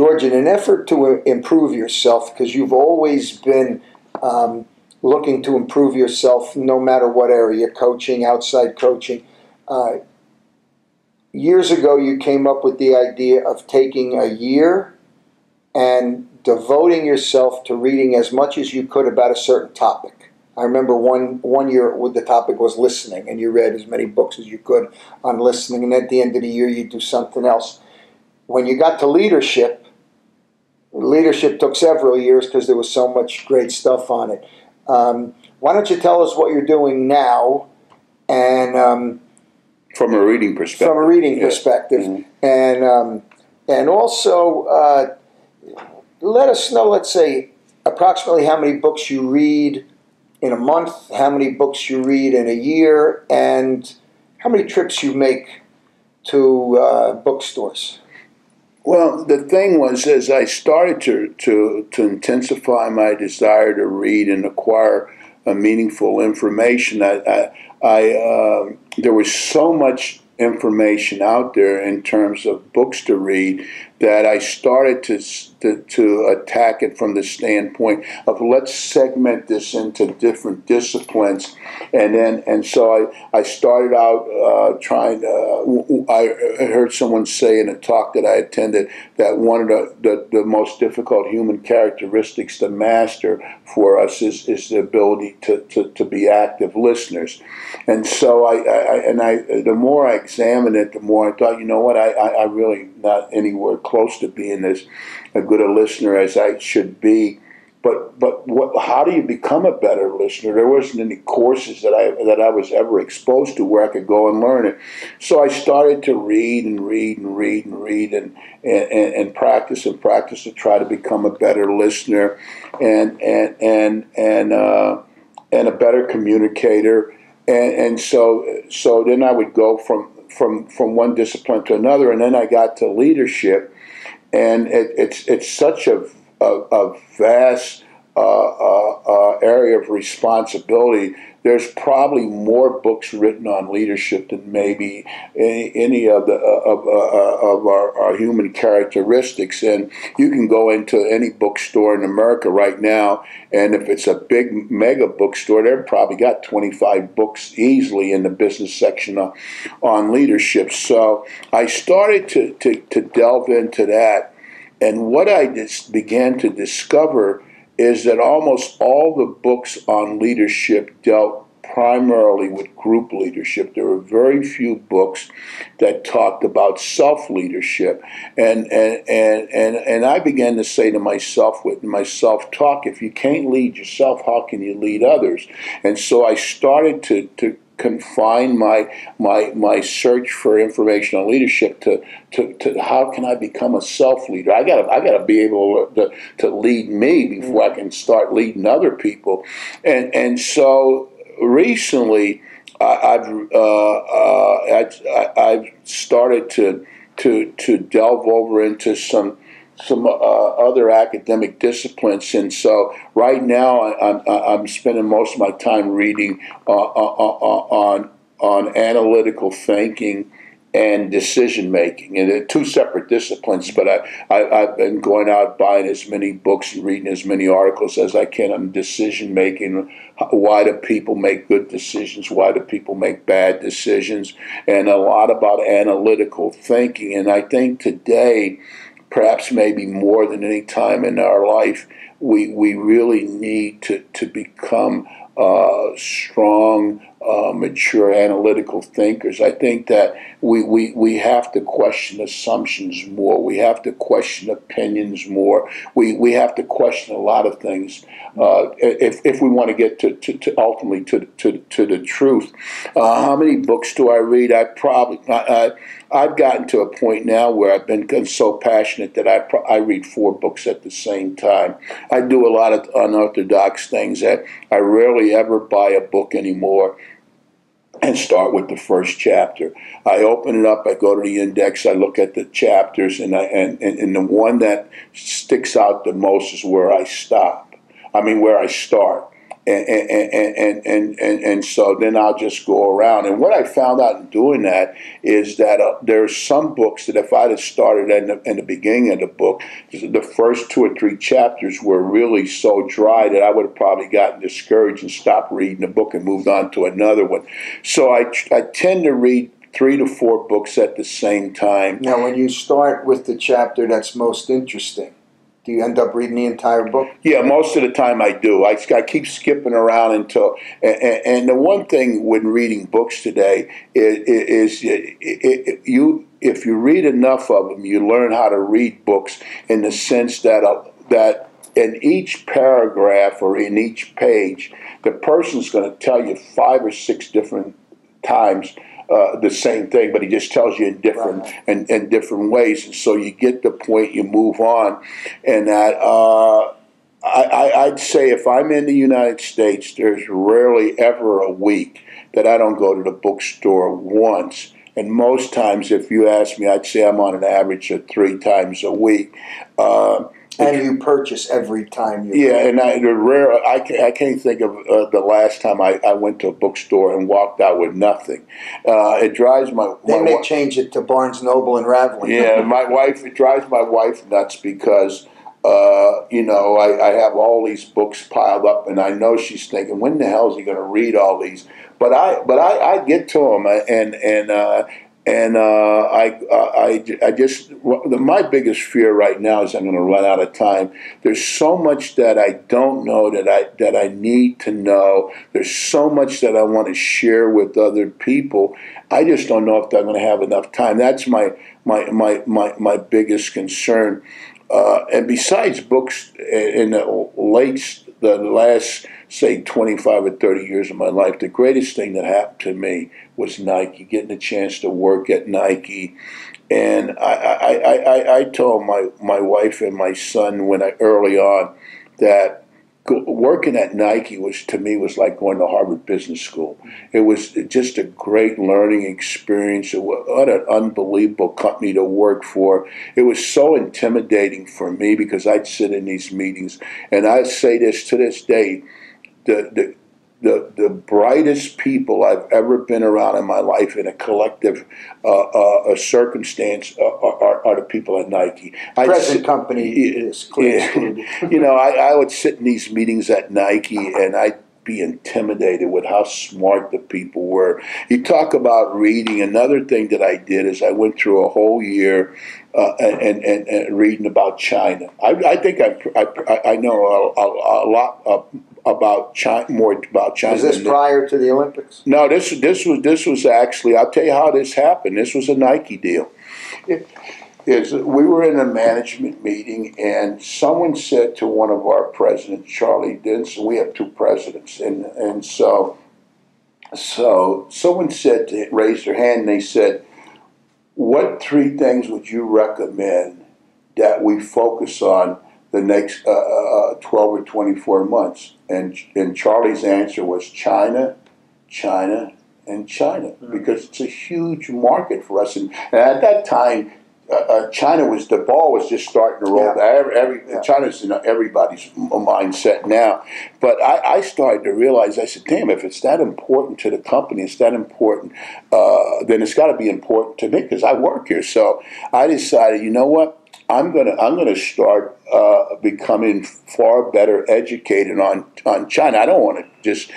George, in an effort to improve yourself, because you've always been looking to improve yourself no matter what area, coaching, outside coaching, years ago you came up with the idea of taking a year and devoting yourself to reading as much as you could about a certain topic. I remember one year the topic was listening, and you read as many books as you could on listening, and at the end of the year you'd do something else. When you got to leadership took several years because there was so much great stuff on it. Why don't you tell us what you're doing now, and from a reading perspective. From a reading perspective, mm-hmm. And also let us know, let's say, approximately how many books you read in a month, how many books you read in a year, and how many trips you make to bookstores. Well, the thing was, as I started to intensify my desire to read and acquire meaningful information, there was so much information out there in terms of books to read that I started to attack it from the standpoint of, let's segment this into different disciplines, and so I started out trying to. I heard someone say in a talk that I attended that one of the most difficult human characteristics to master for us is the ability to be active listeners, and so the more I examined it, the more I thought, you know what, I really not anywhere close to being as good a listener as I should be. But how do you become a better listener? There wasn't any courses that I was ever exposed to where I could go and learn it. So I started to read and practice to try to become a better listener and a better communicator. And so then I would go from one discipline to another, and then I got to leadership, and it's such a vast area of responsibility. There's probably more books written on leadership than maybe any of our human characteristics. And you can go into any bookstore in America right now, and if it's a big mega bookstore, they've probably got 25 books easily in the business section on leadership. So I started to delve into that, and what I just began to discover is that almost all the books on leadership dealt primarily with group leadership. There were very few books that talked about self-leadership. And I began to say to myself, with my self-talk, if you can't lead yourself, how can you lead others? And so I started to confine my search for information on leadership to how can I become a self-leader. I gotta be able to lead me before I can start leading other people. And so recently I've started to delve over into some other academic disciplines, and so right now I'm spending most of my time reading on analytical thinking and decision making, and they're two separate disciplines. But I've been going out buying as many books and reading as many articles as I can on decision making. Why do people make good decisions? Why do people make bad decisions? And a lot about analytical thinking. And I think today, perhaps maybe more than any time in our life, we really need to become strong, mature, analytical thinkers. I think that we have to question assumptions more. We have to question opinions more. We have to question a lot of things if we want to get to ultimately to the truth. How many books do I read? I've gotten to a point now where I've been so passionate that I read 4 books at the same time. I do a lot of unorthodox things that I rarely ever buy a book anymore and start with the first chapter. I open it up, I go to the index, I look at the chapters, and the one that sticks out the most is where I stop. Where I start. and so then I'll just go around. And what I found out in doing that is that there's some books that if I'd have started in the beginning of the book, the first 2 or 3 chapters were really so dry that I would have probably gotten discouraged and stopped reading the book and moved on to another one. So I tend to read 3 to 4 books at the same time. Now, when you start with the chapter that's most interesting, do you end up reading the entire book? Yeah, most of the time I do. I keep skipping around until. And the one thing when reading books today is if you read enough of them, you learn how to read books in the sense that in each paragraph or in each page, the person's going to tell you 5 or 6 different times the same thing, but he just tells you in different in different ways, and so you get the point, you move on, and that I'd say if I'm in the United States, there's rarely ever a week that I don't go to the bookstore once, and most times, if you ask me, I'd say I'm on an average of 3 times a week. And you purchase every time you go. And I can't think of the last time I went to a bookstore and walked out with nothing. It drives They may change it to Barnes Noble and Raveling. Yeah, it drives my wife nuts because I have all these books piled up, and I know she's thinking, when the hell is he going to read all these? But I get to them, my biggest fear right now is I'm going to run out of time. There's so much that I don't know that I need to know. There's so much that I want to share with other people. I just don't know if I'm going to have enough time. That's my biggest concern. And besides books, in the last, say, 25 or 30 years of my life, the greatest thing that happened to me was Nike, getting a chance to work at Nike. And I told my wife and my son early on that working at Nike was like going to Harvard Business School. It was just a great learning experience. What an unbelievable company to work for. It was so intimidating for me because I'd sit in these meetings, and I say this to this day, the brightest people I've ever been around in my life in a collective circumstance are the people at Nike. Present company is clear. I would sit in these meetings at Nike, and I'd be intimidated with how smart the people were. You talk about reading. Another thing that I did is I went through a whole year and reading about China. I think I know a lot about China, more about China. Was this prior to the Olympics? No, this was actually. I'll tell you how this happened. This was a Nike deal. We were in a management meeting, and someone said to one of our presidents, Charlie Denson. We have 2 presidents, and so someone raised their hand, and they said, "What 3 things would you recommend that we focus on the next 12 or 24 months?" And Charlie's answer was China, China, and China, because it's a huge market for us. And at that time, China the ball was just starting to roll. China's in everybody's mindset now. But I started to realize, I said, damn, if it's that important to the company, it's that important, then it's got to be important to me because I work here. So I decided, you know what? I'm gonna start becoming far better educated on China. I don't want to just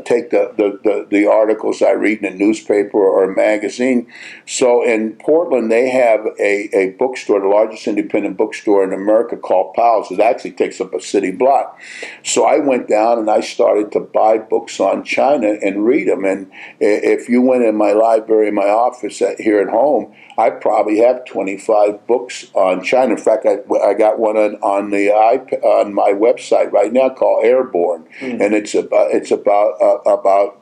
take the articles I read in a newspaper or a magazine. So in Portland, they have a bookstore, the largest independent bookstore in America, called Powell's. It actually takes up a city block. So I went down and I started to buy books on China and read them. And if you went in my library, in my office here at home, I probably have 25 books on China. In fact, I got one on my website right now called Airborne, and it's about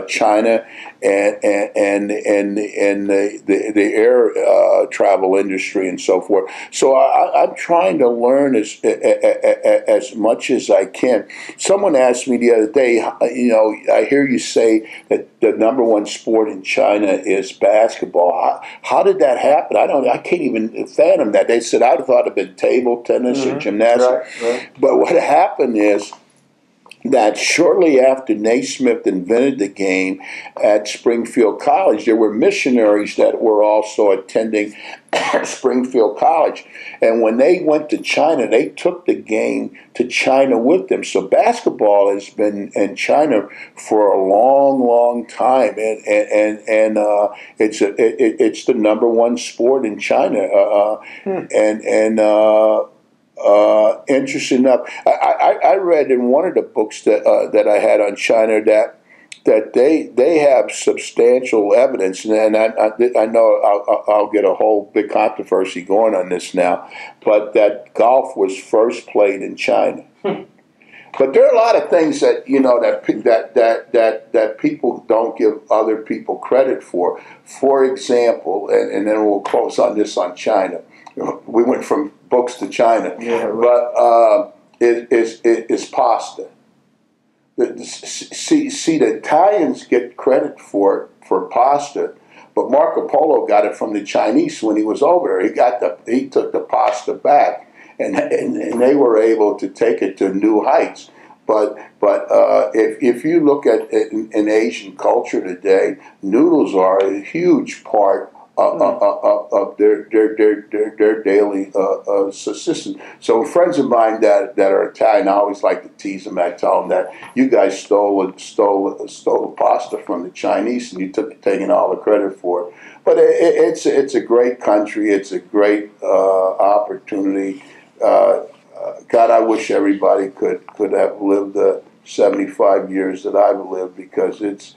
China and the air travel industry and so forth. So I'm trying to learn as much as I can. Someone asked me the other day, I hear you say that the number 1 sport in China is basketball. How did that happen? I can't even fathom that. They said I'd thought it'd been table tennis or gymnastics. Right. But what happened is, that shortly after Naismith invented the game at Springfield College, there were missionaries that were also attending Springfield College. And when they went to China, they took the game to China with them. So basketball has been in China for a long, long time, and it's the number one sport in China. Interesting enough, I read in one of the books that I had on China that they have substantial evidence, and I know I'll get a whole big controversy going on this now, but that golf was first played in China. But there are a lot of things that that people don't give other people credit for. For example, and then we'll close on this on China. We went from books to China, but it's pasta. See, the Italians get credit for pasta, but Marco Polo got it from the Chinese when he was over there. He took the pasta back, and they were able to take it to new heights. But if you look at in Asian culture today, noodles are a huge part of their daily subsistence. So friends of mine that are Italian, I always like to tease them. I tell them that you guys stole the pasta from the Chinese, and you taking all the credit for it. But it's a great country. It's a great opportunity. God, I wish everybody could have lived the 75 years that I've lived, because it's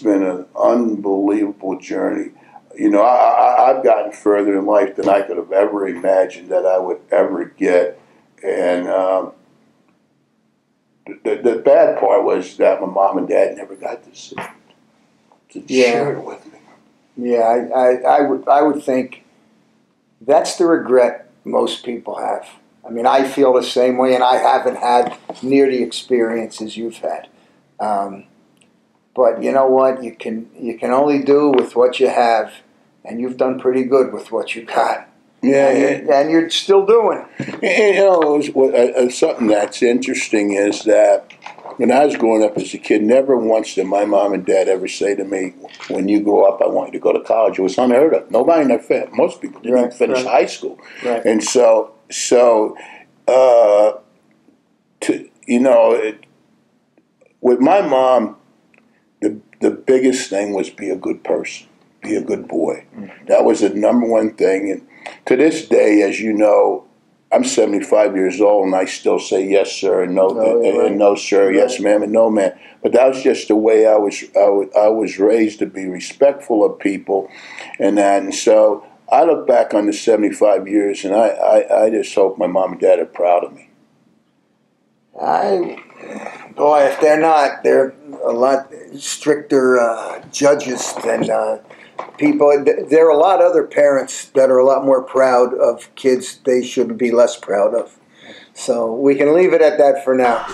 been an unbelievable journey. You know, I've gotten further in life than I could have ever imagined that I would ever get. And the bad part was that my mom and dad never got to share it with me. Yeah, I would think that's the regret most people have. I mean, I feel the same way, and I haven't had near the experiences you've had. But you know what? You can only do with what you have, and you've done pretty good with what you got. Yeah, and you're still doing. You know, something that's interesting is that when I was growing up as a kid, never once did my mom and dad ever say to me, "When you grow up, I want you to go to college." It was unheard of. Nobody in their family, most people didn't even finish high school, and so with my mom, the biggest thing was be a good person, be a good boy. Mm-hmm. That was the number one thing. And to this day, as you know, I'm 75 years old, and I still say yes, sir, and no, and no, sir, yes, ma'am, and no, ma'am. But that was just the way I was raised, to be respectful of people, and that. And so I look back on the 75 years, and I just hope my mom and dad are proud of me. Boy, if they're not, they're a lot stricter judges than people. There are a lot of other parents that are a lot more proud of kids they should be less proud of. So we can leave it at that for now.